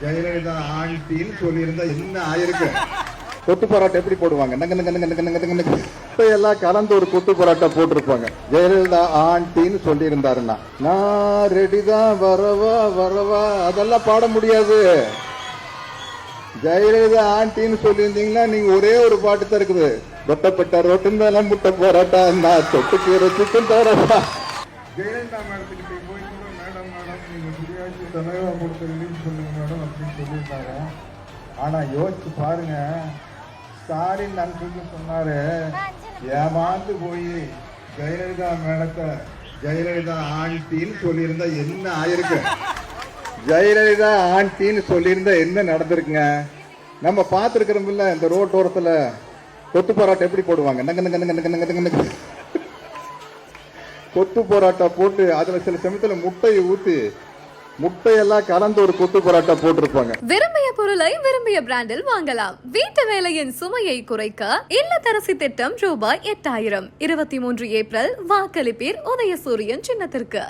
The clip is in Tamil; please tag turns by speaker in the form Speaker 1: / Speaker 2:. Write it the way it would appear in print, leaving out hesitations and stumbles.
Speaker 1: ஜெயலலிதா ஆண்டின்னு சொல்லியிருந்தா என்ன ஆயிருக்கு? கொத்து பரோட்டா எப்படி போடுவாங்க? எல்லாம் கலந்து ஒரு கொத்து பரோட்டா போட்டிருப்பாங்க. ஜெயலலிதா ஆண்டின்னு சொல்லி இருந்தாருன்னா நான் ரெடிதான் வரவா வரவா அதெல்லாம் பாட முடியாது. ஜெயலலிதா ஆண்டின்னு சொல்லியிருந்தீங்கன்னா நீங்க ஒரே ஒரு பாட்டு தான் இருக்குது. ரொட்டப்பட்ட ரொட்டு மேல முட்டை பரோட்டா நான் தொட்டுக்கு சிக்கன் பரோட்டா. ஜெயலலிதா மேடத்துக்கிட்ட போய் கூட மேடம் நீங்க குடியாட்சி தலைவா கொடுத்த ரிலீஸ் பண்ணுங்க மேடம் அப்படின்னு சொல்லியிருந்தாங்க. ஆனா யோசிச்சு பாருங்க, ஸ்டாலின் நன்றின்னு சொன்னாரு, ஏமாந்து போய் ஜெயலலிதா மேடத்தை ஜெயலலிதா ஆண்டின்னு சொல்லியிருந்தா என்ன ஆயிருக்கு? ஜெயலலிதா ஆண்டின்னு சொல்லியிருந்தா என்ன நடந்திருக்குங்க? நம்ம பார்த்துருக்கிறோம்ல இந்த ரோட்டோரத்துல கொத்து பரோட்டா எப்படி போடுவாங்க? கொத்து பரோட்டா போட்டு அதுல சில சமயத்துல முட்டையை ஊத்தி முட்டையெல்லாம் கலந்து ஒரு கொத்து பரோட்டா போட்டிருப்பாங்க.
Speaker 2: விரும்பிய பொருளை விரும்பிய பிராண்டில் வாங்கலாம். வீட்டு வேலையின் சுமையை குறைக்க இல்லத்தரசி திட்டம் ரூபாய் 8000. 23 ஏப்ரல் வாக்களிப்பீர் உதயசூரியன் சின்னத்திற்கு.